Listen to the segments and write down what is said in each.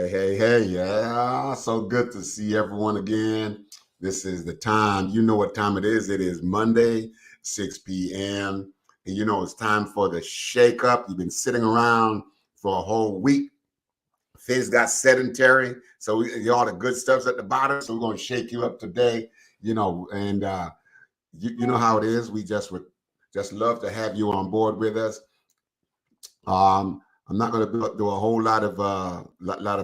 Hey, yeah. So good to see everyone again. This is the time. You know what time it is. It is Monday, 6 p.m. And you know it's time for the shake up. You've been sitting around for a whole week. Things got sedentary. So all the good stuff's at the bottom. So we're going to shake you up today, and you know how it is. We just would just love to have you on board with us. I'm not going to do a whole lot of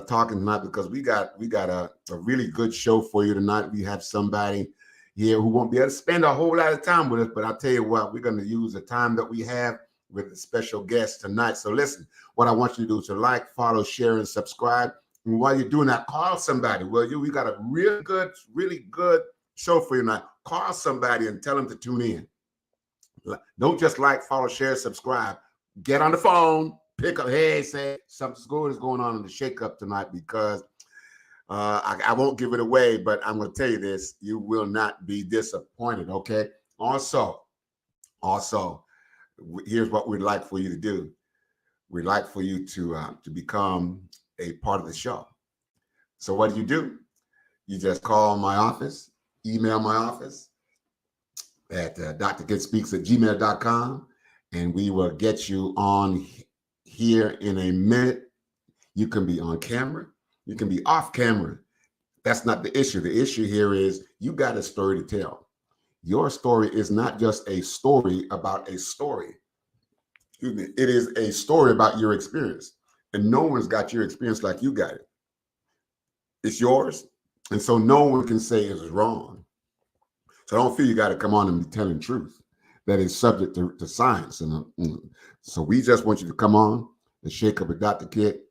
talking tonight because we got a really good show for you tonight. We have somebody here who won't be able to spend a whole lot of time with us, but I'll tell you what, we're going to use the time that we have with a special guest tonight. So listen, what I want you to do is to like, follow, share, and subscribe. And while you're doing that, call somebody. Well, we got a really good show for you tonight. Call somebody and tell them to tune in. Don't just like, follow, share, subscribe. Get on the phone, pick up, hey, say something good is going on in the shake up tonight because I won't give it away, but I'm going to tell you this. You will not be disappointed, okay? Also, here's what we'd like for you to do. We'd like for you to become a part of the show. So what do? You just call my office, email my office at drkidspeaks@gmail.com. And we will get you on here in a minute. You can be on camera. You can be off camera. That's not the issue. The issue here is you got a story to tell. Your story is not just a story about a story. Excuse me. It is a story about your experience. And no one's got your experience like you got it. It's yours. And so no one can say it's wrong. So I don't feel you got to come on and be telling truth. That is subject to science. And so we just want you to come on and shake up with Dr. Kid.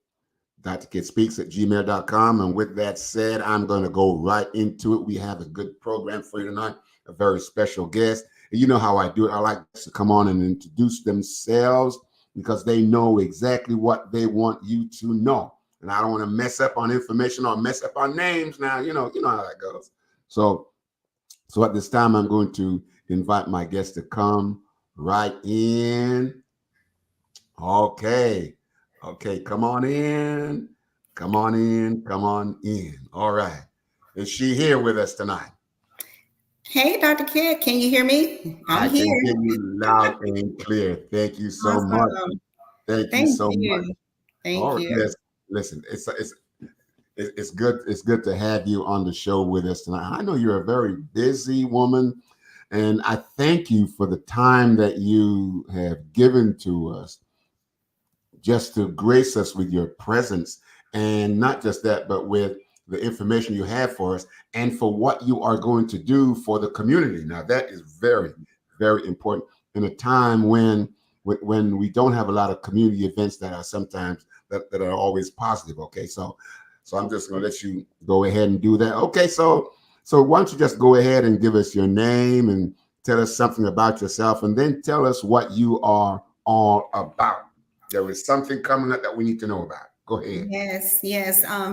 Dr. Kid Speaks at gmail.com. And with that said, I'm going to go right into it. We have a good program for you tonight, a very special guest. And you know how I do it. I like to come on and introduce themselves because they know exactly what they want you to know. And I don't want to mess up on information or mess up on names now. You know how that goes. So at this time, I'm going to invite my guest to come right in. Okay, come on in. All right. Is she here with us tonight? Hey, Dr. Kid, can you hear me? I can hear you loud and clear. Thank you so much. Thank you so much. Thank you. Yes, listen, it's good. It's good to have you on the show with us tonight. I know you're a very busy woman. And I thank you for the time that you have given to us just to grace us with your presence. And not just that, but with the information you have for us and for what you are going to do for the community. Now, that is very, very important in a time when we don't have a lot of community events that are sometimes that are always positive. Okay, so I'm just going to let you go ahead and do that. Okay, so why don't you just go ahead and give us your name and tell us something about yourself and then tell us what you are all about. There is something coming up that we need to know about. Go ahead. Yes.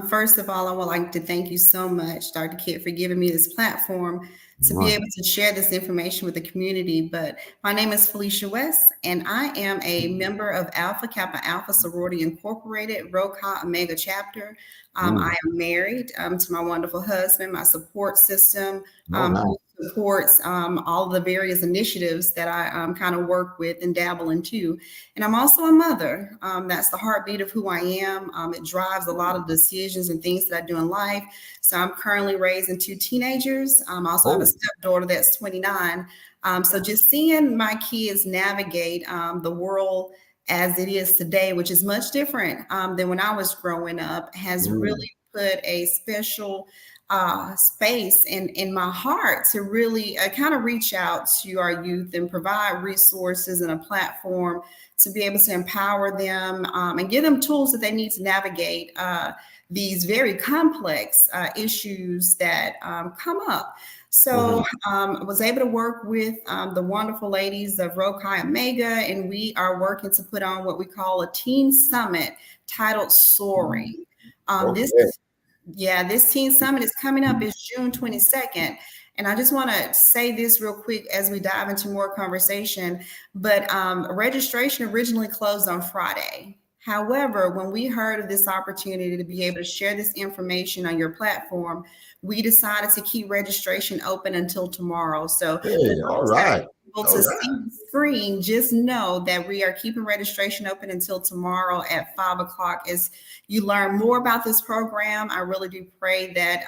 First of all, I would like to thank you so much, Dr. Kid, for giving me this platform to be able to share this information with the community. But my name is Felicia West, and I am a member of Alpha Kappa Alpha Sorority Incorporated, Rho Chi Omega chapter. I am married to my wonderful husband, my support system, who supports all of the various initiatives that I kind of work with and dabble into. And I'm also a mother. That's the heartbeat of who I am. It drives a lot of decisions and things that I do in life. So I'm currently raising 2 teenagers. I also have a stepdaughter that's 29. So just seeing my kids navigate the world as it is today, which is much different than when I was growing up, has really put a special space in my heart to really kind of reach out to our youth and provide resources and a platform to be able to empower them and give them tools that they need to navigate these very complex issues that come up. So I was able to work with the wonderful ladies of Rho Chi Omega, and we are working to put on what we call a teen summit titled Soaring. This teen summit is coming up. It's June 22nd. And I just want to say this real quick as we dive into more conversation, but registration originally closed on Friday. However, when we heard of this opportunity to be able to share this information on your platform, we decided to keep registration open until tomorrow. So for Hey, all those that right. are able All to right. see the screen, just know that we are keeping registration open until tomorrow at 5 o'clock. As you learn more about this program, I really do pray that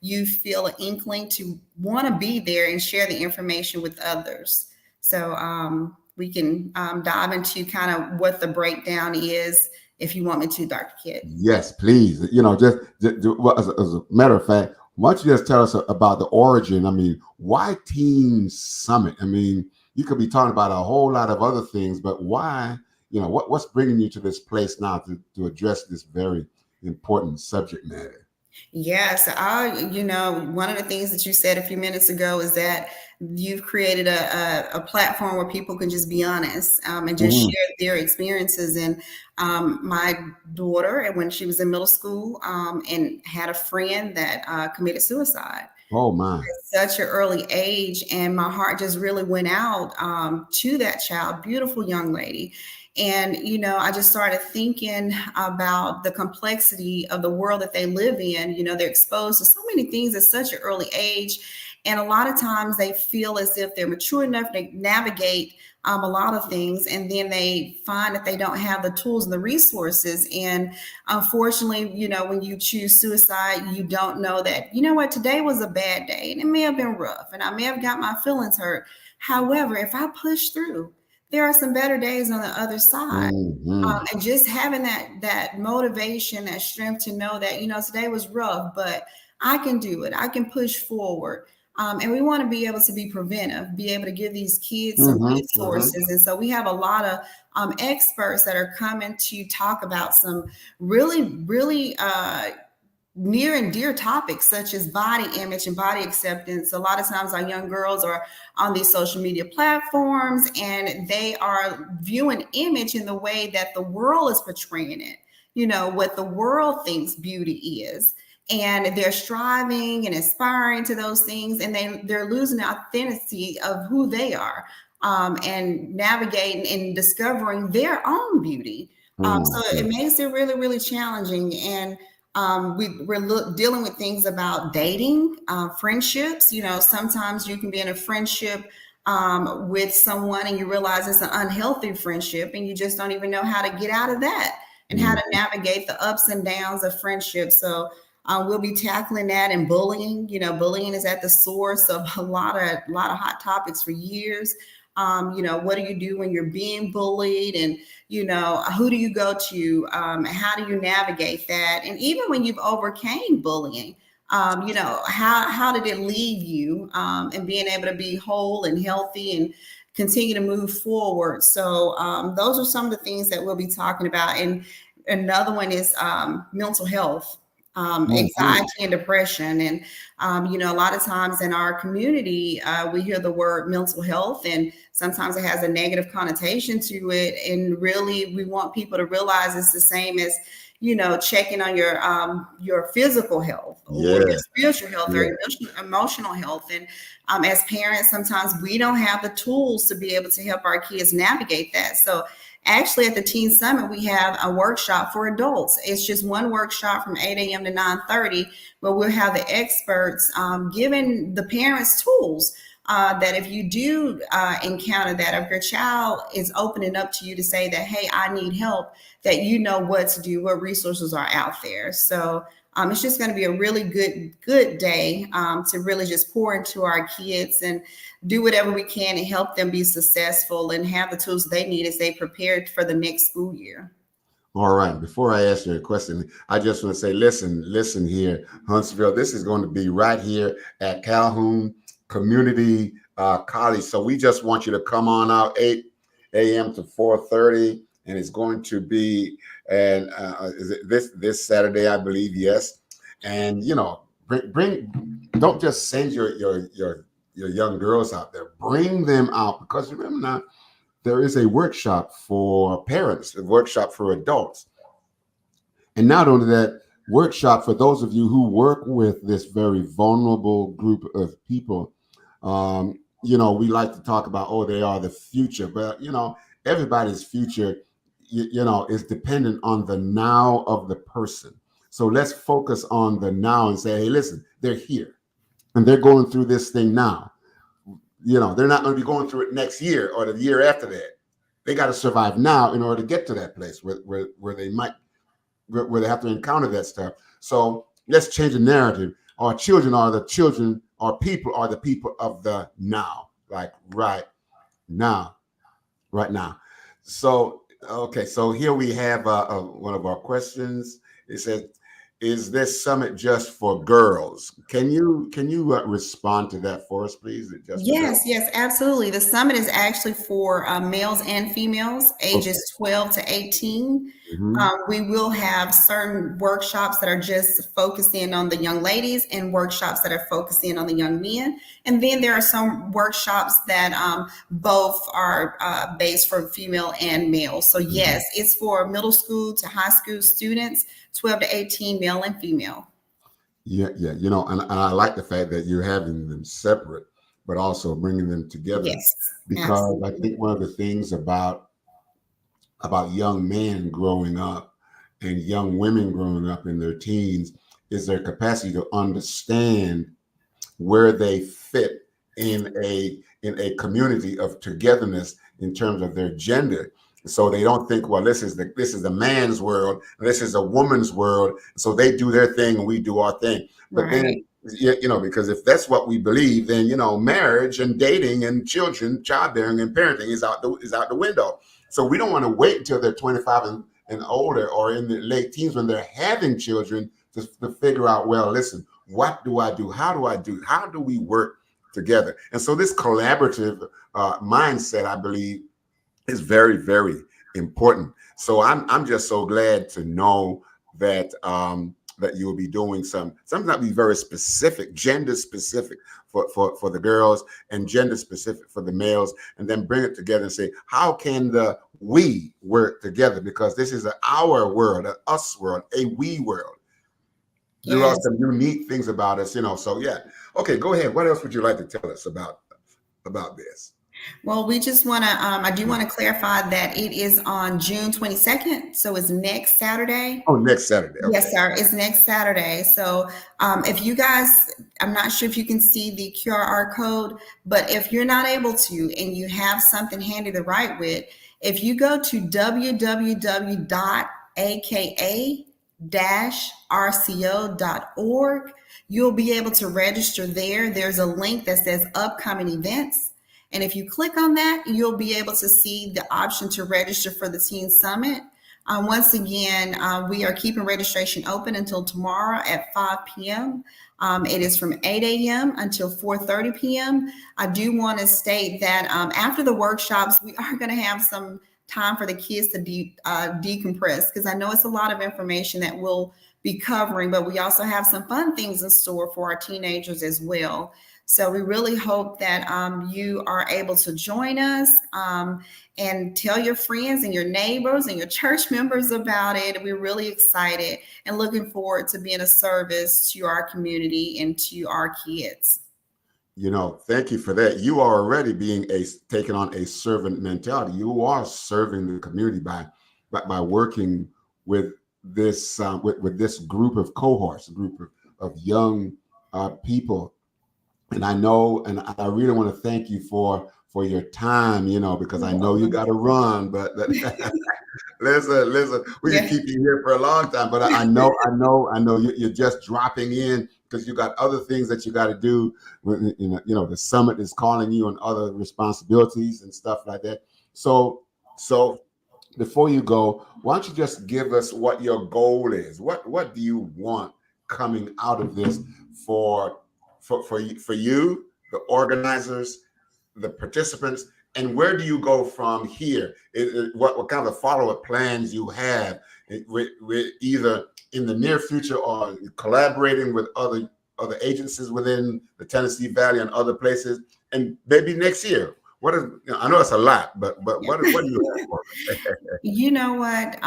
you feel an inkling to want to be there and share the information with others. So we can dive into kind of what the breakdown is if you want me to, Dr. Kit. Yes, please. Well, as a matter of fact, why don't you just tell us about the origin? I mean, why Teen Summit? I mean, you could be talking about a whole lot of other things, but why? What's bringing you to this place now to address this very important subject matter? Yes, one of the things that you said a few minutes ago is that you've created a platform where people can just be honest and just Mhm. share their experiences. And my daughter, and when she was in middle school, and had a friend that committed suicide Oh my. at such an early age, and my heart just really went out to that child, beautiful young lady. And, I just started thinking about the complexity of the world that they live in. They're exposed to so many things at such an early age. And a lot of times they feel as if they're mature enough to navigate a lot of things. And then they find that they don't have the tools and the resources. And unfortunately, when you choose suicide, you don't know that, what, today was a bad day and it may have been rough and I may have got my feelings hurt. However, if I push through, there are some better days on the other side. Mhm. And just having that motivation, that strength to know that, today was rough, but I can do it. I can push forward. And we want to be able to be preventive, be able to give these kids some Mhm. Mhm. resources. And so we have a lot of experts that are coming to talk about some really, really near and dear topics such as body image and body acceptance. A lot of times our young girls are on these social media platforms and they are viewing image in the way that the world is portraying it, what the world thinks beauty is. And they're striving and aspiring to those things, and they're losing the authenticity of who they are, and navigating and discovering their own beauty. So it Mhm. makes it really, really challenging. And we're dealing with things about dating, friendships. Sometimes you can be in a friendship with someone and you realize it's an unhealthy friendship and you just don't even know how to get out of that and how to Mhm. navigate the ups and downs of friendship. So we'll be tackling that. And bullying. Bullying is at the source of a lot of hot topics for years. What do you do when you're being bullied? And who do you go to? How do you navigate that? And even when you've overcame bullying, how did it leave you, and being able to be whole and healthy and continue to move forward? So those are some of the things that we'll be talking about. And another one is mental health. Mhm. Anxiety and depression. And, a lot of times in our community, we hear the word mental health, and sometimes it has a negative connotation to it. And really, we want people to realize it's the same as, checking on your physical health or your Yeah. spiritual health or Yeah. emotional health. And as parents, sometimes we don't have the tools to be able to help our kids navigate that. So actually, at the Teen Summit, we have a workshop for adults. It's just one workshop from 8 a.m. to 9:30, but we'll have the experts giving the parents tools that if you do encounter that, if your child is opening up to you to say that, hey, I need help, that you know what to do, what resources are out there. So it's just going to be a really good day to really just pour into our kids and do whatever we can to help them be successful and have the tools they need as they prepare for the next school year. All right. Before I ask you a question, I just want to say, listen here, Huntsville. This is going to be right here at Calhoun Community College. So we just want you to come on out 8 a.m. to 4:30, and it's going to be and is it this Saturday, I believe. Yes, and don't just send your young girls out there. Bring them out, because remember now, there is a workshop for parents, a workshop for adults. And not only that, workshop for those of you who work with this very vulnerable group of people. We like to talk about, oh, they are the future, but everybody's future, is dependent on the now of the person. So let's focus on the now and say, hey, listen, they're here and they're going through this thing now. They're not going to be going through it next year or the year after that. They got to survive now in order to get to that place where they have to encounter that stuff. So let's change the narrative. Our children are the children, our people are the people of the now, like right now. So, okay, so here we have one of our questions. It says, "Is this summit just for girls?" Can you respond to that for us, please? Is it just for girls? Yes, absolutely. The summit is actually for males and females, Okay. ages 12 to 18. Mhm. We will have certain workshops that are just focusing on the young ladies and workshops that are focusing on the young men. And then there are some workshops that both are based for female and male. So yes, it's for middle school to high school students, 12 to 18, male and female. Yeah, yeah. And I like the fact that you're having them separate, but also bringing them together, Yes, because I absolutely. think one of the things about young men growing up and young women growing up in their teens is their capacity to understand where they fit in a community of togetherness in terms of their gender. So they don't think, well, this is the man's world, this is a woman's world. So they do their thing and we do our thing. But then, Right. because if that's what we believe, then marriage and dating and children, childbearing and parenting is out the window. So we don't want to wait until they're 25 and older, or in the late teens when they're having children, to figure out, well, listen, what do I do? How do we work together? And so this collaborative mindset, I believe, is very, very important. So I'm just so glad to know that that you'll be doing something that be very specific, gender specific for the girls and gender specific for the males, and then bring it together and say, how can we work together? Because this is our world, an us world, a we world. There are Yes. some unique things about us, So yeah. Okay, go ahead. What else would you like to tell us about this? Well, we just want to, I do want to clarify that it is on June 22nd. So it's next Saturday. Oh, next Saturday. Okay. Yes, sir. It's next Saturday. So if you guys, I'm not sure if you can see the QR code, but if you're not able to and you have something handy to write with, if you go to www.aka-rco.org, you'll be able to register there. There's a link that says upcoming events. And if you click on that, you'll be able to see the option to register for the Teen Summit. Once again, we are keeping registration open until tomorrow at 5 p.m. It is from 8 a.m. until 4:30 p.m. I do want to state that after the workshops, we are going to have some time for the kids to decompress, because I know it's a lot of information that we'll be covering, but we also have some fun things in store for our teenagers as well. So we really hope that you are able to join us and tell your friends and your neighbors and your church members about it. We're really excited and looking forward to being a service to our community and to our kids. Thank you for that. You are already taking on a servant mentality. You are serving the community by working with this with this group of cohorts, a group of young people. And I know, and I really want to thank you for your time, because I know you got to run, but listen, we can Yeah. keep you here for a long time, but I know you're just dropping in because you got other things that you got to do. The summit is calling you on other responsibilities and stuff like that. So before you go, why don't you just give us what your goal is? What do you want coming out of this for you, the organizers, the participants, and where do you go from here? What kind of follow-up plans you have with either in the near future or collaborating with other agencies within the Tennessee Valley and other places, and maybe next year? What is, I know it's a lot, but what do you have for us? You know what?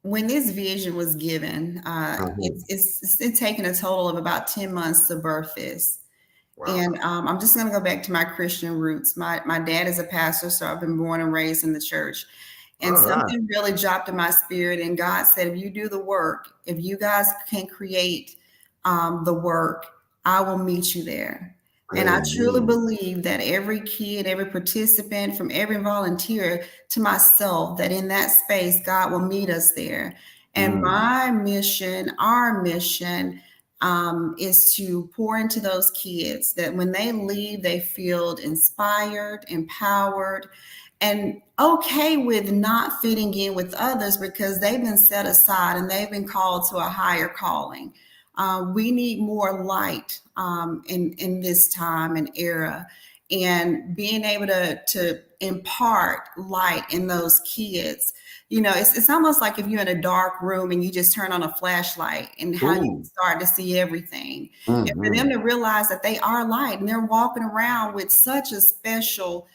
When this vision was given, it's taken a total of about 10 months to birth this. Wow. And I'm just going to go back to my Christian roots. My dad is a pastor, so I've been born and raised in the church. And All right. something really dropped in my spirit. And God said, if you do the work, if you guys can create the work, I will meet you there. And I truly Amen. believe that every kid, every participant, from every volunteer to myself, that in that space, God will meet us there. And Mm. my mission, our mission, is to pour into those kids that when they leave, they feel inspired, empowered, and okay with not fitting in with others because they've been set aside and they've been called to a higher calling. We need more light in this time and era, and being able to impart light in those kids. You know, it's almost like if you're in a dark room and you just turn on a flashlight and how you Ooh. start to see everything. And for them Mm-hmm. to realize that they are light and they're walking around with such a special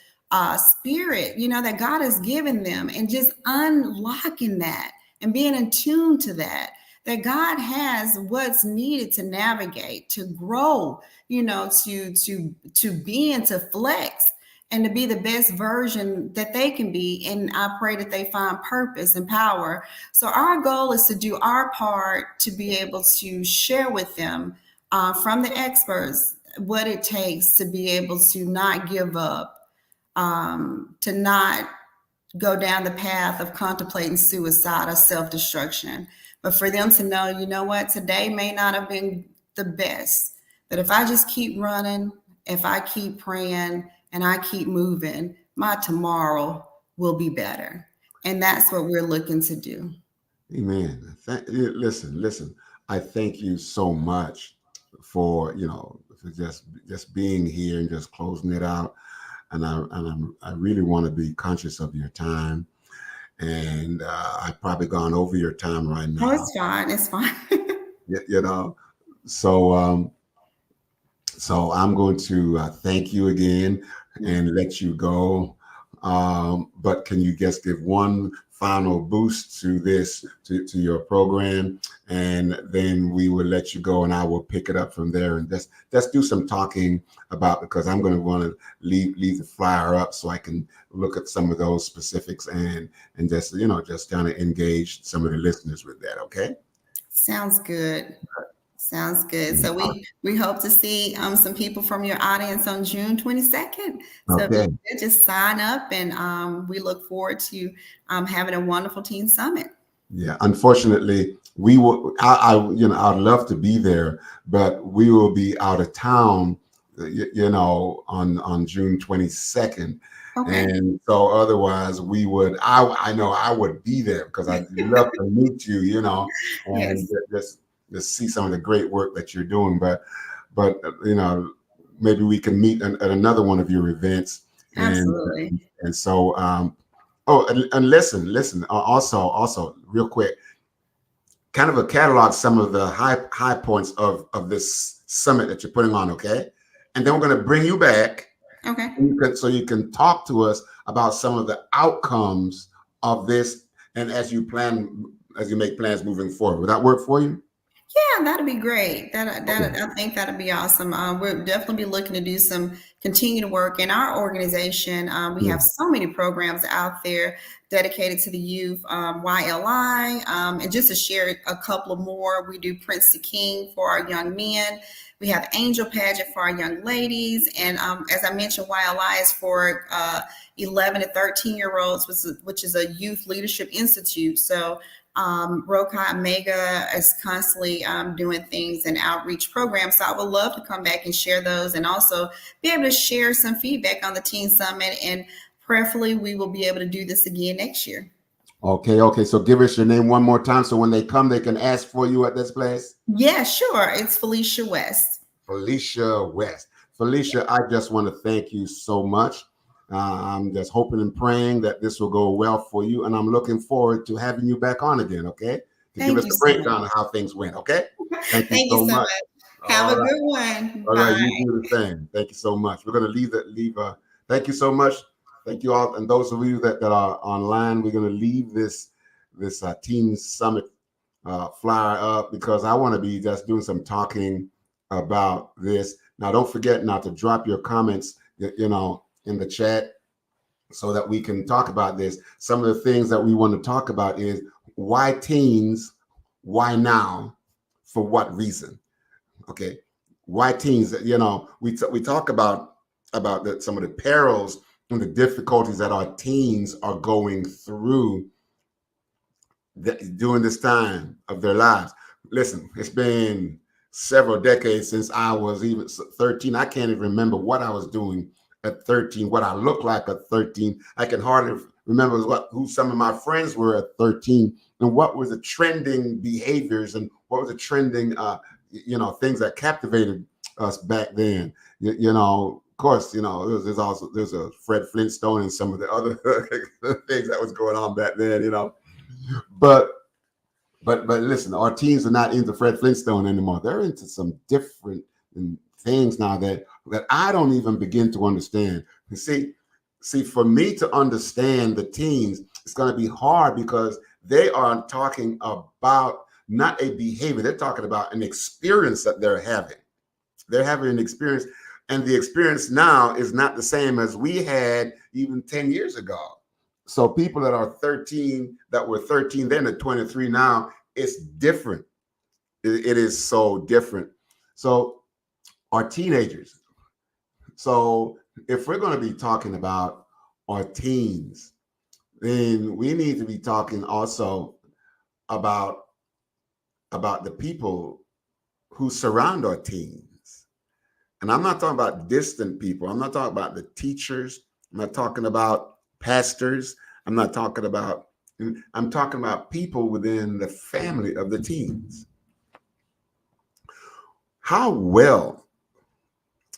spirit, you know, that God has given them, and just unlocking that and being in tune to that, that God has what's needed to navigate, to grow, you know, to be and to flex and to be the best version that they can be. And I pray that they find purpose and power. So our goal is to do our part to be able to share with them from the experts what it takes to be able to not give up, to not go down the path of contemplating suicide or self-destruction, but for them to know, you know what, today may not have been the best, but if I just keep running, if I keep praying and I keep moving, my tomorrow will be better. And that's what we're looking to do. Amen. Listen. I thank you so much for for just being here and just closing it out. And I really want to be conscious of your time. And I've probably gone over your time right Oh, now. it's fine. It's fine. You know, so so I'm going to thank you again and let you go. But can you just give one final boost to to your program, and then we will let you go, and I will pick it up from there, and let's do some talking about, because I'm going to want to leave the flyer up so I can look at some of those specifics and just just kind of engage some of the listeners with that. Okay. Sounds good. Sounds good. So we hope to see some people from your audience on June 22nd. So if you Okay. could just sign up, and we look forward to having a wonderful teen summit. Yeah, unfortunately, we will. I'd love to be there, but we will be out of town. On June 22nd, Okay. and so otherwise we would. I know I would be there because I'd love to meet you. And Yes, just see some of the great work that you're doing. But maybe we can meet at another one of your events, and absolutely. and so. Oh, and listen. Also, real quick, kind of a catalog some of the high points of this summit that you're putting on, okay? And then we're going to bring you back, Okay. so you can talk to us about some of the outcomes of this, and as you make plans moving forward. Would that work for you? Yeah, that'd be great. Okay. I think that'd be awesome. We'll definitely be looking to do some continued work in our organization. We Yeah. have so many programs out there dedicated to the youth. YLI, and just to share a couple of more, we do Prince to King for our young men. We have Angel Pageant for our young ladies, and as I mentioned, YLI is for 11 to 13-year-olds, which is a youth leadership institute. So Rokai Mega is constantly doing things and outreach programs. So I would love to come back and share those, and also be able to share some feedback on the Teen Summit. And prayerfully, we will be able to do this again next year. Okay. So give us your name one more time, so when they come, they can ask for you at this place. Yeah, sure. It's Felicia West. Felicia West. Felicia, I just want to thank you so much. I'm just hoping and praying that this will go well for you, and I'm looking forward to having you back on again, okay? To give Thank us you a so much. breakdown of how things went, okay? Thank you Thank you so so much. much. Have All a right. good one. All right, Bye. you do the same. Thank you so much. We're going to leave. Thank you so much. Thank you all. And those of you that are online, we're going to leave this Teen Summit flyer up, because I want to be just doing some talking about this. Now, don't forget not to drop your comments, in the chat, so that we can talk about this. Some of the things that we want to talk about is why teens, why now, for what reason? Okay, why teens? You know, we talk about some of the perils and the difficulties that our teens are going through during this time of their lives. Listen, it's been several decades since I was even 13. I can't even remember what I was doing at 13, what I looked like at 13. I can hardly remember who some of my friends were at 13 and what was the trending behaviors and what was the trending, things that captivated us back then. Of course, there's a Fred Flintstone and some of the other things that was going on back then, But listen, our teens are not into Fred Flintstone anymore. They're into some different things now that I don't even begin to understand. You see, for me to understand the teens, it's going to be hard because they are talking about not a behavior. They're talking about an experience that they're having. They're having an experience, and the experience now is not the same as we had even 10 years ago. So people that are 13, that were 13 then at 23 now, it's different. It is so different. So our teenagers. So if we're going to be talking about our teens, then we need to be talking also about the people who surround our teens. And I'm not talking about distant people. I'm not talking about the teachers. I'm not talking about pastors. I'm talking about people within the family of the teens. How well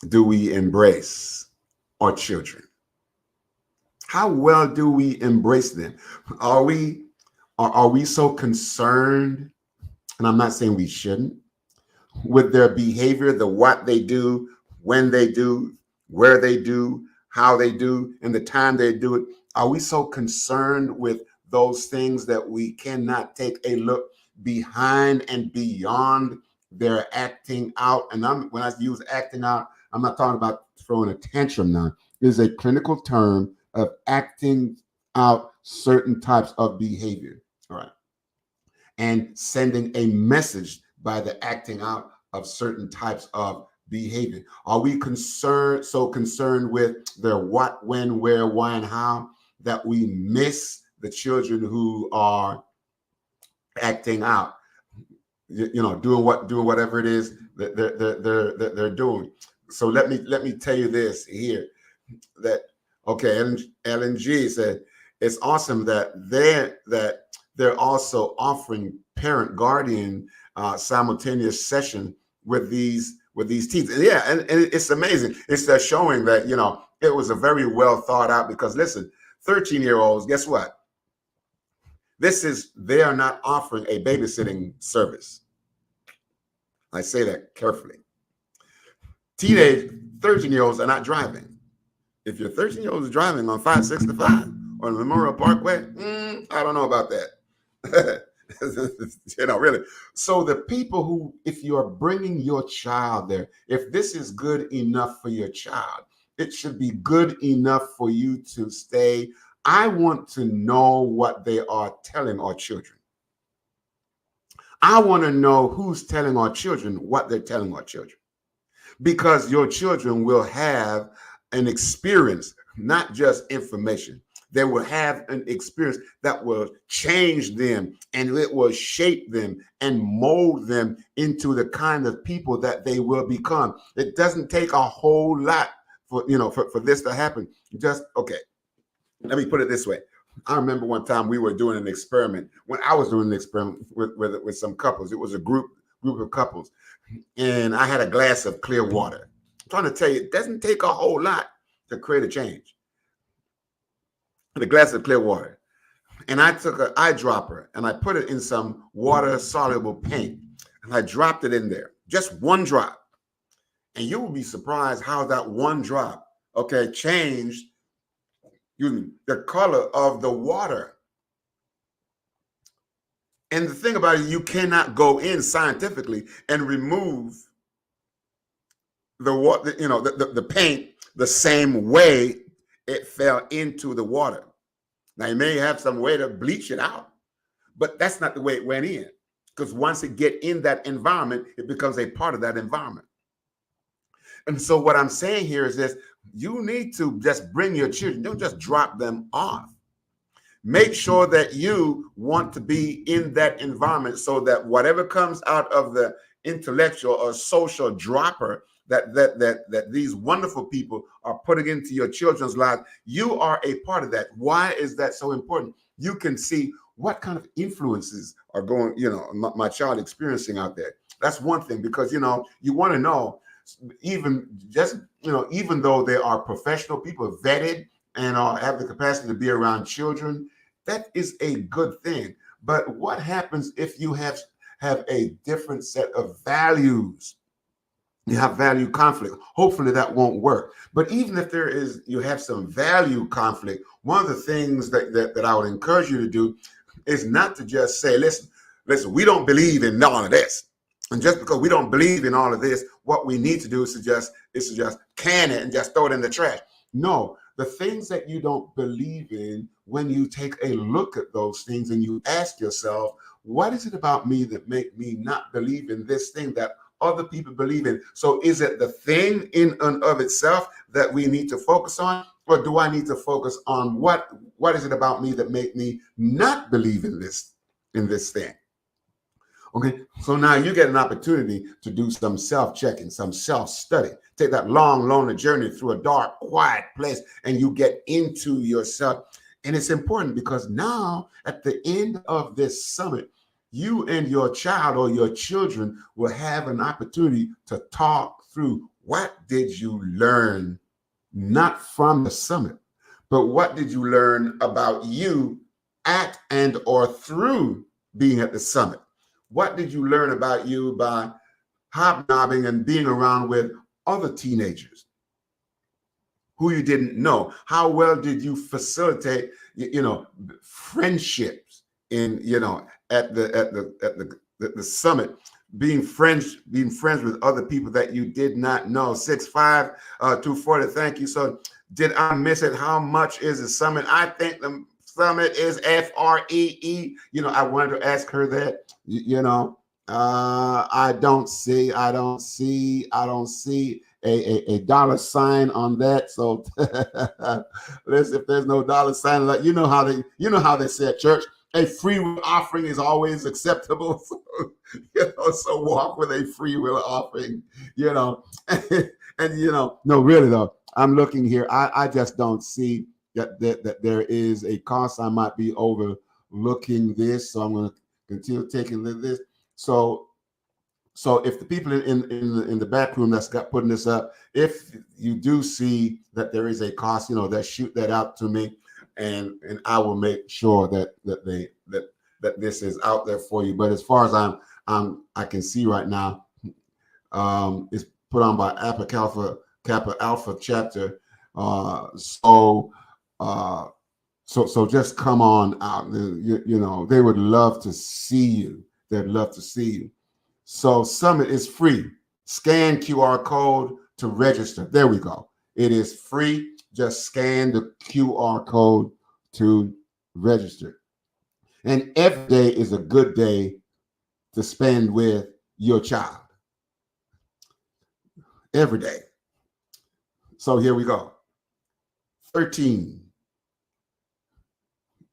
do we embrace our children? How well do we embrace them? Are we so concerned, and I'm not saying we shouldn't, with their behavior, the what they do, when they do, where they do, how they do, and the time they do it? Are we so concerned with those things that we cannot take a look behind and beyond their acting out? And when I use acting out, I'm not talking about throwing a tantrum now. It is a clinical term of acting out certain types of behavior, all right, and sending a message by the acting out of certain types of behavior. Are we so concerned with their what, when, where, why, and how that we miss the children who are acting out, doing whatever it is that they're doing? So let me tell you this here, that okay, Ellen G said it's awesome that they're also offering parent guardian simultaneous session with these teens. And yeah, and it's amazing. It's showing that it was a very well thought out, because listen, 13-year-olds, guess what? They are not offering a babysitting service. I say that carefully. Teenage 13-year-olds are not driving. If your 13-year-old is driving on 565 or Memorial Parkway, I don't know about that. Really. So the people who, if you're bringing your child there, if this is good enough for your child, it should be good enough for you to stay. I want to know what they are telling our children. I want to know who's telling our children what they're telling our children, because your children will have an experience, not just information. They will have an experience that will change them, and it will shape them and mold them into the kind of people that they will become. It doesn't take a whole lot for this to happen. Just okay. Let me put it this way. I remember one time we were doing an experiment. When I was doing an experiment with some couples, it was a group of couples, and I had a glass of clear water. I'm trying to tell you, it doesn't take a whole lot to create a change. The glass of clear water, and I took an eyedropper and I put it in some water-soluble paint, and I dropped it in there, just one drop, and you will be surprised how that one drop, changed the color of the water. And the thing about it, you cannot go in scientifically and remove the water, the paint the same way it fell into the water. Now, you may have some way to bleach it out, but that's not the way it went in. Because once it get in that environment, it becomes a part of that environment. And so what I'm saying here is this: you need to just bring your children. Don't just drop them off. Make sure that you want to be in that environment so that whatever comes out of the intellectual or social dropper that these wonderful people are putting into your children's lives, you are a part of that. Why is that so important? You can see what kind of influences are going, my child experiencing out there. That's one thing, because, you want to know, even though they are professional people, vetted, and have the capacity to be around children, that is a good thing. But what happens if you have a different set of values? You have value conflict. Hopefully that won't work. But even if you have some value conflict, one of the things that I would encourage you to do is not to just say, listen, we don't believe in all of this. And just because we don't believe in all of this, what we need to do is to just can it and just throw it in the trash. No, the things that you don't believe in, when you take a look at those things and you ask yourself, what is it about me that make me not believe in this thing that other people believe in? So is it the thing in and of itself that we need to focus on? Or do I need to focus on what is it about me that make me not believe in this thing? Okay, so now you get an opportunity to do some self-checking, some self-study. Take that long, lonely journey through a dark, quiet place, and you get into yourself. And it's important because now at the end of this summit, you and your child or your children will have an opportunity to talk through, what did you learn, not from the summit, but what did you learn about you at and or through being at the summit? What did you learn about you by hobnobbing and being around with other teenagers who you didn't know? How well did you facilitate, friendships in, at the summit, being friends with other people that you did not know? 65240, thank you. So did I miss it? How much is the summit? I think the summit is FREE. I wanted to ask her that. I don't see a dollar sign on that. So listen, if there's no dollar sign, like how they say at church, a free will offering is always acceptable. So walk with a free will offering, and no, really though, I'm looking here. I just don't see that there is a cost. I might be overlooking this, so I'm going to continue taking this. So if the people in the back room that's putting this up, if you do see that there is a cost, that shoot that out to me, and I will make sure that this is out there for you. But as far as I can see right now, it's put on by Kappa Alpha chapter. So just come on out. They would love to see you. They'd love to see you. So Summit is free. Scan QR code to register. There we go. It is free. Just scan the QR code to register. And every day is a good day to spend with your child. Every day. So here we go. 13.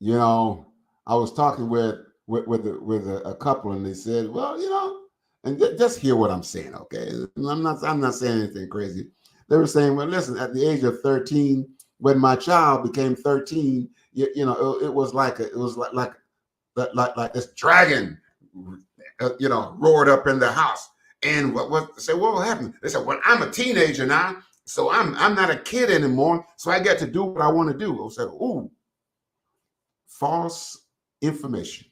I was talking with a couple, and they said, well, and just hear what I'm saying, okay? I'm not saying anything crazy. They were saying, well, listen, at the age of 13, when my child became 13, it was like this dragon, roared up in the house. And what happened? They said, well, I'm a teenager now, so I'm not a kid anymore, so I get to do what I want to do. I said, ooh, false information.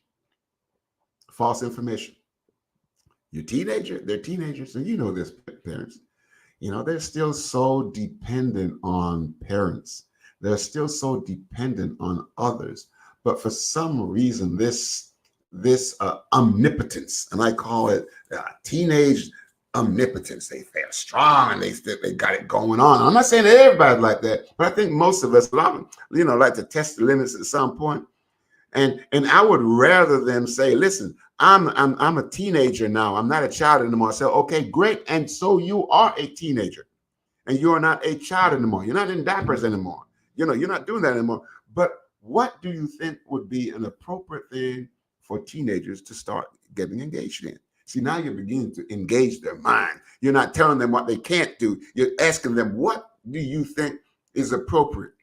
False information. They're teenagers, and this, parents. They're still so dependent on parents. They're still so dependent on others. But for some reason, this omnipotence, and I call it teenage omnipotence. They're strong and they got it going on. I'm not saying that everybody's like that, but I think most of us, a lot of, like to test the limits at some point. And I would rather them say, listen, I'm a teenager now. I'm not a child anymore. I say, okay, great. And so you are a teenager and you are not a child anymore. You're not in diapers anymore. You're not doing that anymore. But what do you think would be an appropriate thing for teenagers to start getting engaged in? See, now you're beginning to engage their mind. You're not telling them what they can't do. You're asking them, what do you think is appropriate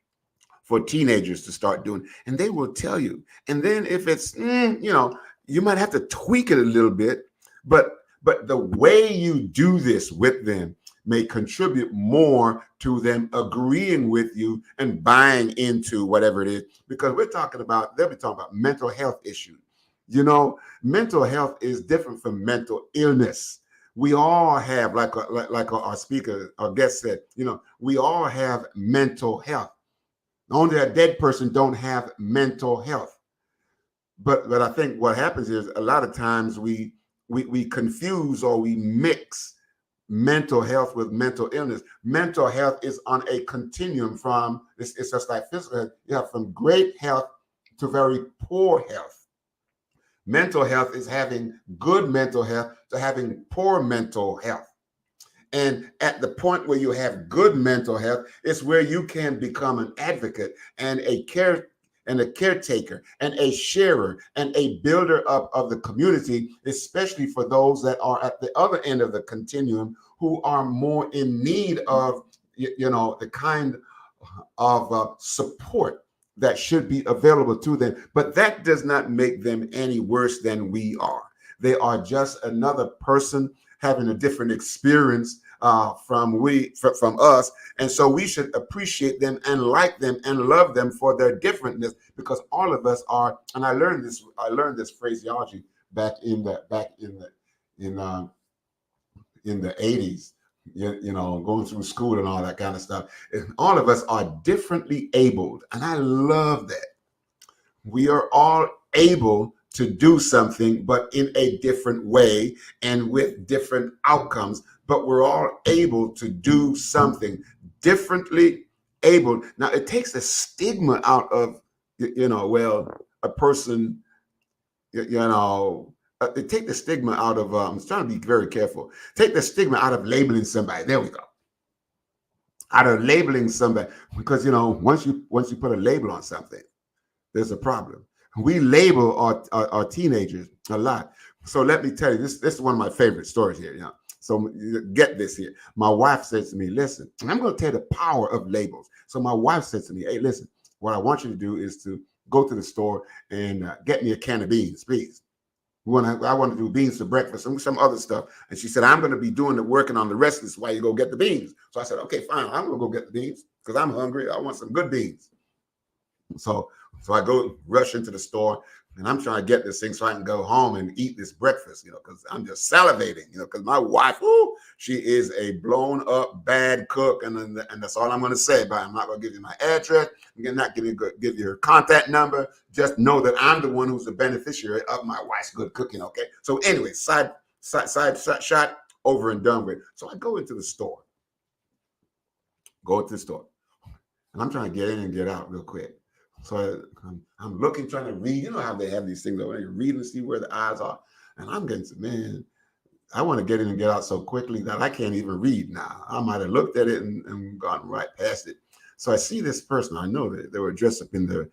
for teenagers to start doing? And they will tell you. And then if it's, you might have to tweak it a little bit, but the way you do this with them may contribute more to them agreeing with you and buying into whatever it is, because they'll be talking about mental health issues. Mental health is different from mental illness. We all have, like our speaker, our guest said, we all have mental health. Only a dead person don't have mental health. But I think what happens is a lot of times we confuse or we mix mental health with mental illness. Mental health is on a continuum from, it's just like physical health. You have from great health to very poor health. Mental health is having good mental health to having poor mental health. And at the point where you have good mental health, it's where you can become an advocate and a caretaker and a sharer and a builder up of the community, especially for those that are at the other end of the continuum who are more in need of, the kind of support that should be available to them. But that does not make them any worse than we are. They are just another person having a different experience from us. And so we should appreciate them and like them and love them for their differentness, because all of us are. And I learned this phraseology back in the 80s, going through school and all that kind of stuff. All of us are differently abled. And I love that. We are all able to do something, but in a different way and with different outcomes. But we're all able to do something differently able. Now, it takes the stigma out of, a person, take the stigma out of, I'm trying to be very careful. Take the stigma out of labeling somebody. There we go. Out of labeling somebody. Because, once you put a label on something, there's a problem. We label our teenagers a lot. So let me tell you, this is one of my favorite stories here. So get this here. My wife says to me, listen, and I'm going to tell you the power of labels. So my wife says to me, hey, listen, what I want you to do is to go to the store and get me a can of beans, please. I want to do beans for breakfast and some other stuff. And she said, I'm going to be working on the rest of this while you go get the beans. So I said, okay, fine. I'm going to go get the beans because I'm hungry. I want some good beans. So I go rush into the store and I'm trying to get this thing so I can go home and eat this breakfast, because I'm just salivating, because my wife, she is a blown up bad cook. And that's all I'm going to say about it. I'm not going to give you my address. I'm not give you her contact number. Just know that I'm the one who's the beneficiary of my wife's good cooking. Okay. So anyway, side shot over and done with. So I go into the store. And I'm trying to get in and get out real quick. So I'm looking, trying to read. You know how they have these things where you read and see where the eyes are. And I'm getting to, man, I want to get in and get out so quickly that I can't even read now. I might have looked at it and gone right past it. So I see this person. I know that they were dressed up in their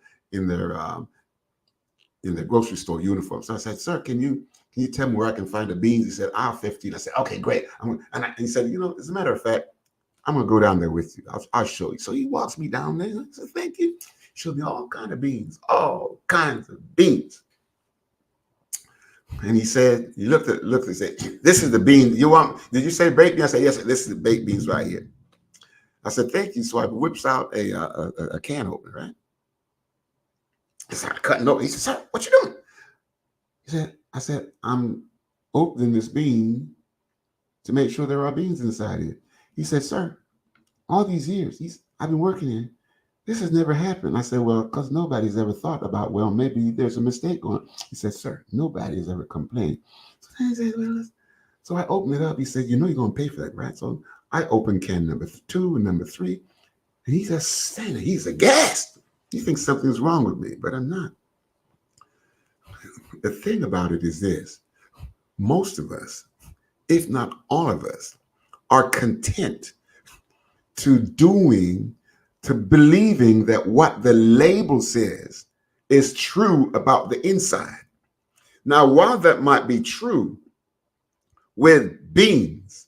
grocery store uniform. So I said, sir, can you tell me where I can find the beans? He said, aisle 15. I said, okay, great. He said, as a matter of fact, I'm going to go down there with you. I'll show you. So he walks me down there. I said, thank you. Showed me all kinds of beans, all kinds of beans. And he said, he looked and said, this is the bean you want. Did you say baked beans? I said, yes, this is the baked beans right here. I said, thank you. So I whips out a can opener, right? I started cutting open. He said, sir, what you doing? I said, I'm opening this bean to make sure there are beans inside it. He said, sir, all these years I've been working in, this has never happened. I said, well, because nobody's ever thought about, well, maybe there's a mistake going on. He said, sir, nobody has ever complained. So So I opened it up. He said, you know, you're going to pay for that, right? So I opened can number 2 and number 3. And he's just standing. He's aghast. He thinks something's wrong with me, but I'm not. The thing about it is this: most of us, if not all of us, are content to believing that what the label says is true about the inside. Now, while that might be true with beans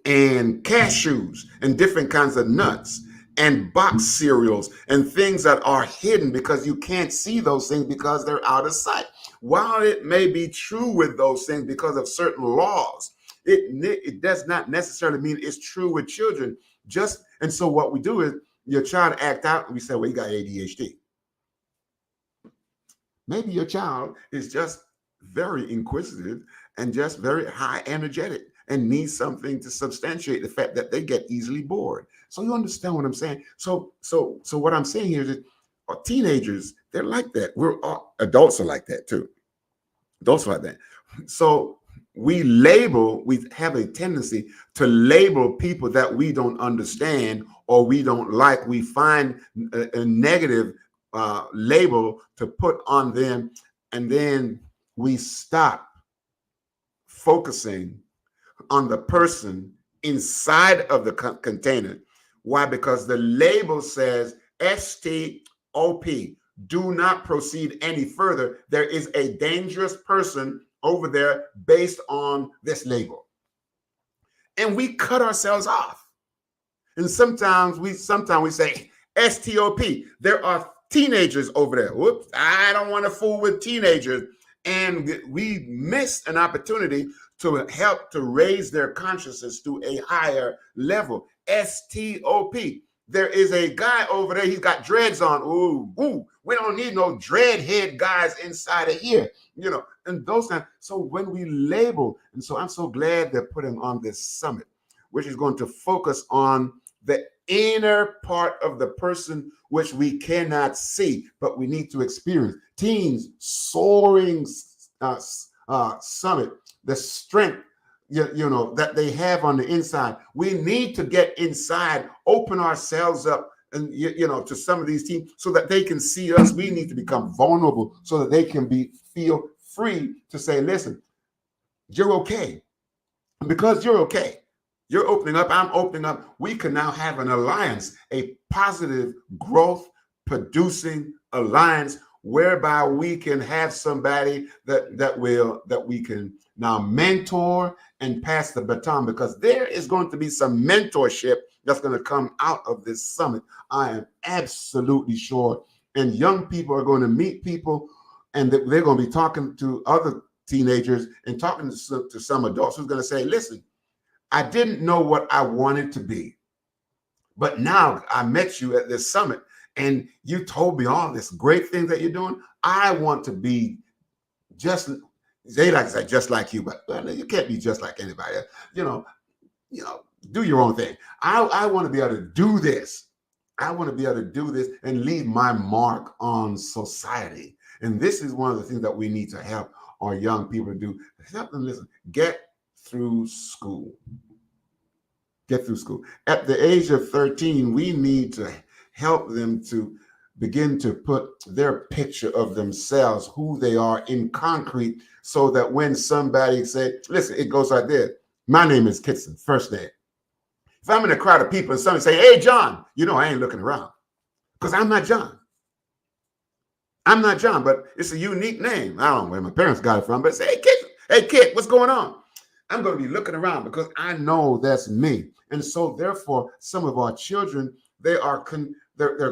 and cashews and different kinds of nuts and box cereals and things that are hidden because you can't see those things because they're out of sight. While it may be true with those things because of certain laws, it does not necessarily mean it's true with children. And so what we do is your child act out and we say, well, you got ADHD. Maybe your child is just very inquisitive and just very high energetic and needs something to substantiate the fact that they get easily bored. So you understand what I'm saying? So what I'm saying here is that teenagers, they're like that. We're all, adults are like that too. Adults are like that. So we have a tendency to label people that we don't understand or we don't like. We find a negative label to put on them, and then we stop focusing on the person inside of the container. Why? Because the label says STOP. Do not proceed any further. There is a dangerous person over there based on this label. And we cut ourselves off. And sometimes we say STOP. There are teenagers over there. Whoops, I don't want to fool with teenagers. And we miss an opportunity to help to raise their consciousness to a higher level. STOP. There is a guy over there. He's got dreads on. Ooh, we don't need no dread head guys inside of here, you know, and those times. So when we label, and so I'm so glad they're putting on this summit, which is going to focus on the inner part of the person, which we cannot see, but we need to experience. Teens soaring summit, the strength, you know, that they have on the inside. We need to get inside, open ourselves up, and you know, to some of these teams so that they can see us. We need to become vulnerable so that they can feel free to say, listen, you're okay. Because you're okay, you're opening up, I'm opening up. We can now have an alliance, a positive growth producing alliance, whereby we can have somebody that we can now mentor and pass the baton, because there is going to be some mentorship that's going to come out of this summit. I am absolutely sure. And young people are going to meet people, and they're going to be talking to other teenagers and talking to some adults who's going to say, listen, I didn't know what I wanted to be, but now I met you at this summit and you told me all this great thing that you're doing. I want to be just, they like to say just like you, but you can't be just like anybody else. You know, do your own thing. I want to be able to do this. I want to be able to do this and leave my mark on society. And this is one of the things that we need to help our young people to do. Help them, listen, get through school. Get through school. At the age of 13, we need to help them to begin to put their picture of themselves, who they are, in concrete, so that when somebody say, listen, it goes like this. My name is Kitson, first name. If I'm in a crowd of people and somebody say, hey, John, you know, I ain't looking around, because I'm not John. I'm not John, but it's a unique name. I don't know where my parents got it from, but say, hey, Kit, what's going on? I'm going to be looking around because I know that's me. And so therefore, some of our children, they're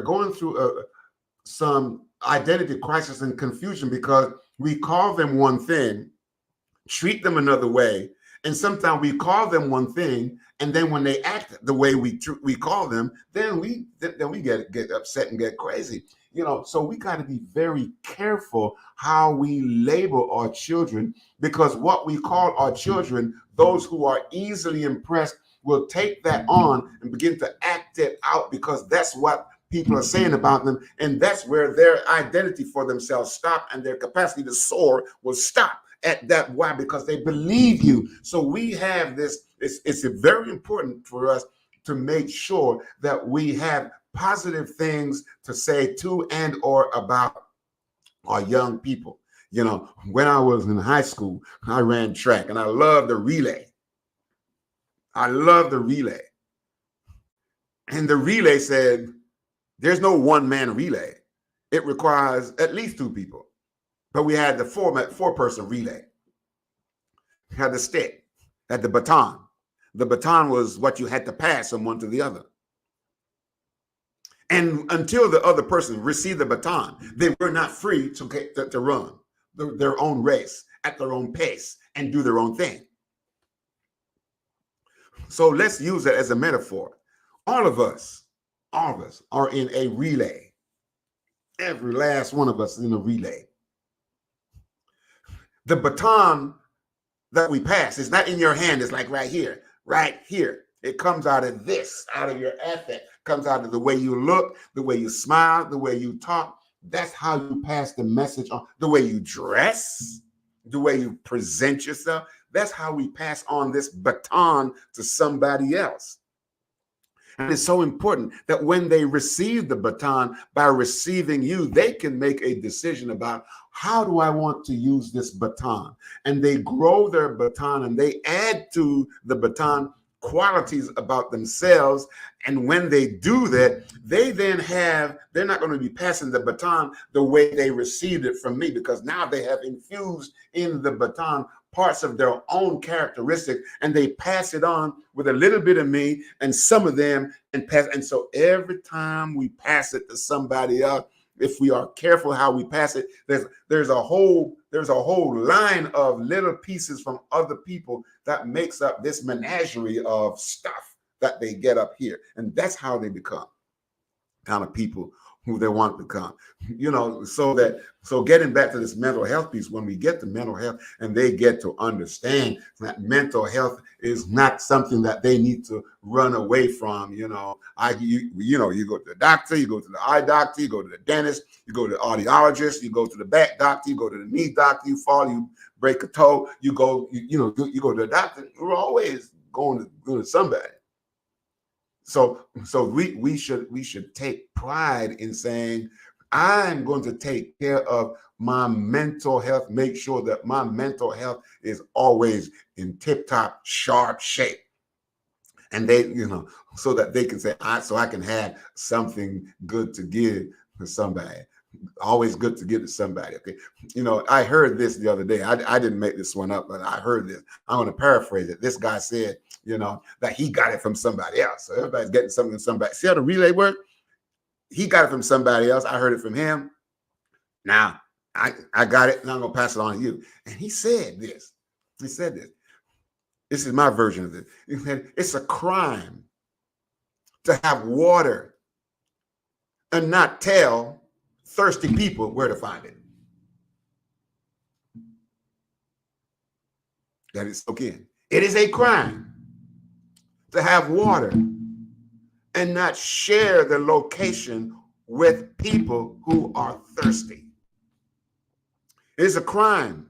going through some identity crisis and confusion because we call them one thing, treat them another way. And sometimes we call them one thing, and then when they act the way we call them, then we get upset and get crazy. You know, so we got to be very careful how we label our children, because what we call our children, those who are easily impressed, will take that on and begin to act it out, because that's what people are saying about them. And that's where their identity for themselves stop, and their capacity to soar will stop at that. Why? Because they believe you. So we have this. It's very important for us to make sure that we have positive things to say to and or about our young people. You know, when I was in high school, I ran track and I loved the relay. I love the relay. And the relay said, there's no one-man relay. It requires at least two people. But we had the four-person relay. We had the stick, had the baton. The baton was what you had to pass from one to the other. And until the other person received the baton, they were not free to run their own race at their own pace and do their own thing. So let's use it as a metaphor. All of us are in a relay. Every last one of us is in a relay. The baton that we pass is not in your hand. It's like right here, right here. It comes out of this, out of your affect, comes out of the way you look, the way you smile, the way you talk. That's how you pass the message on. The way you dress, the way you present yourself. That's how we pass on this baton to somebody else. And it's so important that when they receive the baton, by receiving you, they can make a decision about, how do I want to use this baton? And they grow their baton and they add to the baton qualities about themselves. And when they do that, they're not going to be passing the baton the way they received it from me, because now they have infused in the baton parts of their own characteristic, and they pass it on with a little bit of me and some of them, and pass. And so every time we pass it to somebody else, if we are careful how we pass it, there's a whole line of little pieces from other people that makes up this menagerie of stuff that they get up here. And that's how they become kind of people who they want to become. You know, so getting back to this mental health piece, when we get to mental health and they get to understand that mental health is not something that they need to run away from. You know, you go to the doctor, you go to the eye doctor, you go to the dentist, you go to the audiologist, you go to the back doctor, you go to the knee doctor, you fall, you break a toe, you go to the doctor. We're always going to somebody. So we should take pride in saying, I'm going to take care of my mental health, make sure that my mental health is always in tip-top sharp shape. And they, so that they can say, so I can have something good to give to somebody. Always good to give to somebody. Okay. I heard this the other day. I didn't make this one up, but I heard this. I'm going to paraphrase it. This guy said, that he got it from somebody else. So everybody's getting something from somebody. See how the relay work? He got it from somebody else. I heard it from him. Now I got it, and I'm going to pass it on to you. And he said this. This is my version of it. He said, it's a crime to have water and not tell thirsty people where to find it. That is okay. It is a crime to have water and not share the location with people who are thirsty. It is a crime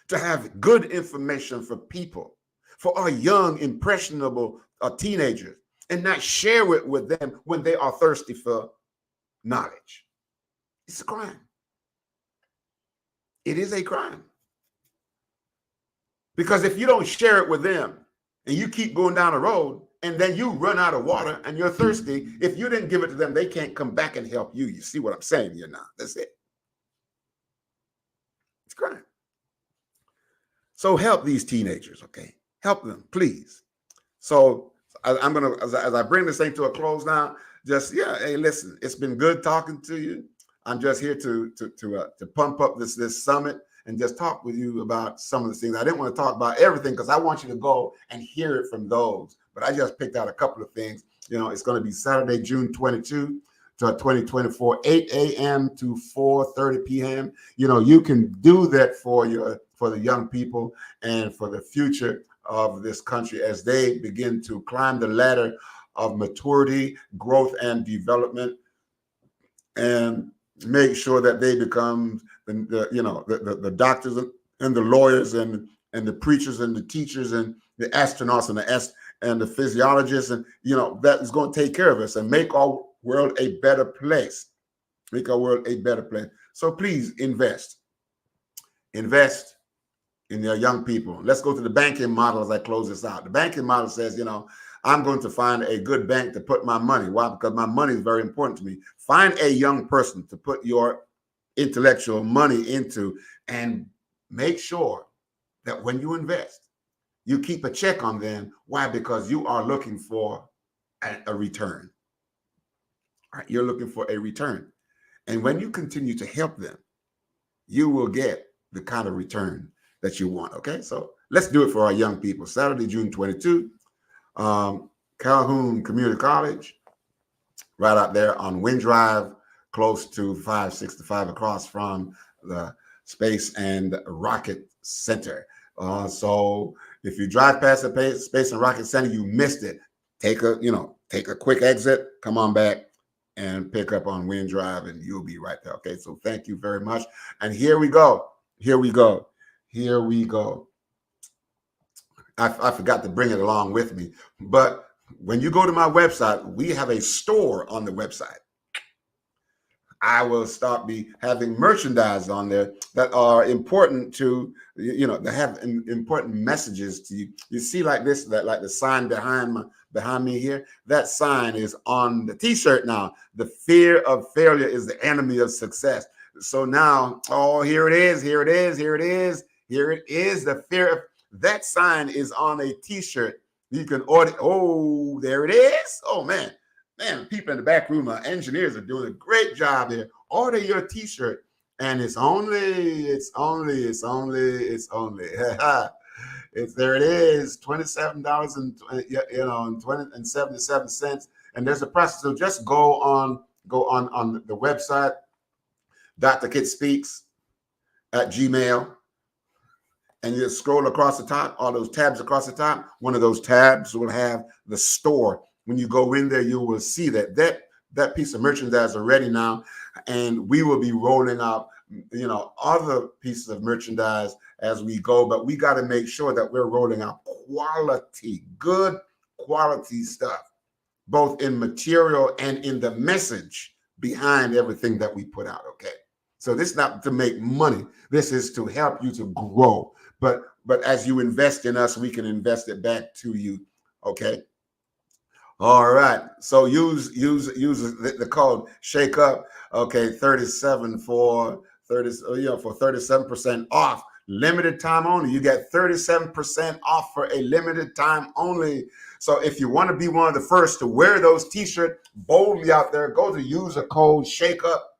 to have good information for people, for our young, impressionable teenagers, and not share it with them when they are thirsty for knowledge. It's a crime. It is a crime. Because if you don't share it with them and you keep going down the road and then you run out of water and you're thirsty, if you didn't give it to them, they can't come back and help you. You see what I'm saying here now? That's it. It's a crime. So help these teenagers, okay? Help them, please. So I'm going to, as I bring this thing to a close now, hey, listen, it's been good talking to you. I'm just here to pump up this summit and just talk with you about some of the things. I didn't want to talk about everything because I want you to go and hear it from those. But I just picked out a couple of things. It's going to be Saturday, June 22 to 2024, 8 a.m. to 4:30 p.m. You can do that for the young people and for the future of this country as they begin to climb the ladder of maturity, growth, and development, and make sure that they become the doctors and the lawyers and the preachers and the teachers and the astronauts and the physiologists, and that is going to take care of us and make our world a better place. Make our world a better place. So please invest in your young people. Let's go to the banking model as I close this out. The banking model says, I'm going to find a good bank to put my money. Why? Because my money is very important to me. Find a young person to put your intellectual money into, and make sure that when you invest, you keep a check on them. Why? Because you are looking for a return. All right, you're looking for a return. And when you continue to help them, you will get the kind of return that you want. Okay, so let's do it for our young people. Saturday, June 22, Calhoun Community College, right out there on Wind Drive, close to 565 across from the Space and Rocket Center. So if you drive past the Space and Rocket Center, you missed it. Take a quick exit, come on back and pick up on Wind Drive, and you'll be right there. Okay, so thank you very much. And here we go. I forgot to bring it along with me, but when you go to my website, we have a store on the website. I will start having merchandise on there that are important to, that have important messages to you. You see, like this, like the sign behind me here, that sign is on the t-shirt now. The fear of failure is the enemy of success. So now, here it is. The fear of that sign is on a t-shirt. You can order. Oh, there it is. Oh, man, people in the back room, our engineers are doing a great job here. Order your t-shirt, and it's only, there it is, $27.77. And there's a process. So just go on the website, Dr. Kit Speaks at Gmail, and you scroll across the top, all those tabs across the top. One of those tabs will have the store. When you go in there, you will see that piece of merchandise already now, and we will be rolling out, other pieces of merchandise as we go. But we got to make sure that we're rolling out good quality stuff, both in material and in the message behind everything that we put out. Okay, so this is not to make money. This is to help you to grow. But as you invest in us, we can invest it back to you. Okay. All right. So use the code Shake Up. Okay, 37 for 37% off. Limited time only. You get 37% off for a limited time only. So if you want to be one of the first to wear those t-shirts boldly out there, go to use a code Shake Up.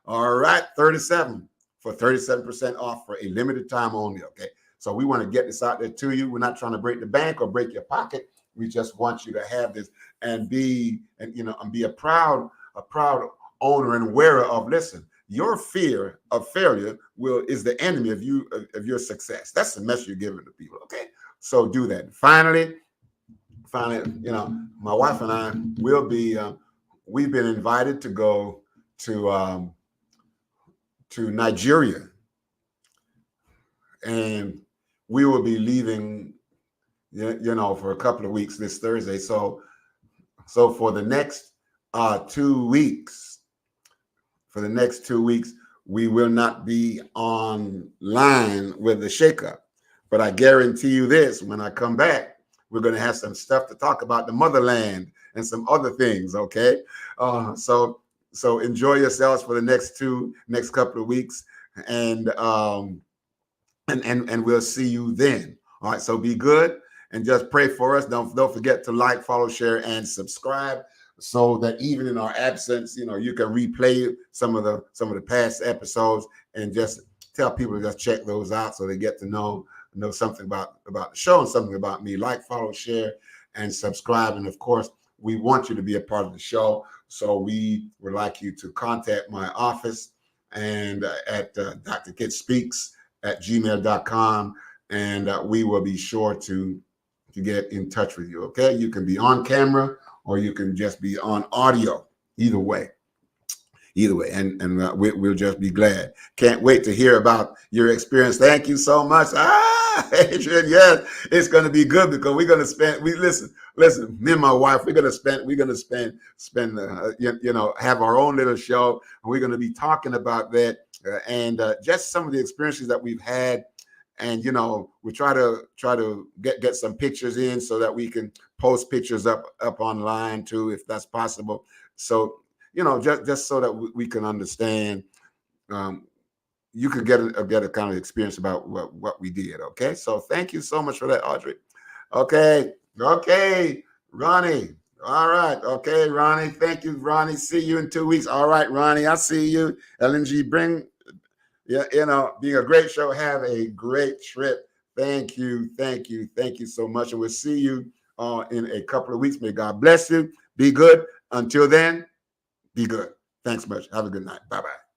All right, 37 for 37% off for a limited time only. Okay. So we want to get this out there to you. We're not trying to break the bank or break your pocket. We just want you to have this and be a proud owner and wearer of. Listen, your fear of failure is the enemy of your success. That's the message you're giving to people. Okay, so do that. Finally, my wife and I will be. We've been invited to go to Nigeria, and we will be leaving, for a couple of weeks this Thursday. So for the next 2 weeks, we will not be online with the Shake Up. But I guarantee you this: when I come back, we're going to have some stuff to talk about the motherland and some other things. Okay, so enjoy yourselves for the next couple of weeks, and we'll see you then. All right, so be good and just pray for us. Don't forget to like, follow, share, and subscribe, so that even in our absence, you can replay some of the past episodes, and just tell people to just check those out so they get to know something about the show and something about me. Like, follow, share, and subscribe. And of course, we want you to be a part of the show. So we would like you to contact my office and at Dr. Kit Speaks at gmail.com, and we will be sure to get in touch with you. Okay, you can be on camera or you can just be on audio. Either way, either way. And we'll just be glad. Can't wait to hear about your experience. Thank you so much. Adrian, yes, it's going to be good because we're going to spend, listen, me and my wife, we're going to spend, have our own little show. And we're going to be talking about that and just some of the experiences that we've had. And, we try to get some pictures in so that we can post pictures up online too, if that's possible. So, just so that we can understand, you could get a kind of experience about what we did. Okay. So thank you so much for that, Audrey. Okay. Ronnie. All right. Okay, Ronnie. Thank you, Ronnie. See you in 2 weeks. All right, Ronnie. I see you. LNG, being a great show. Have a great trip. Thank you so much. And we'll see you in a couple of weeks. May God bless you. Be good. Until then, be good. Thanks much. Have a good night. Bye-bye.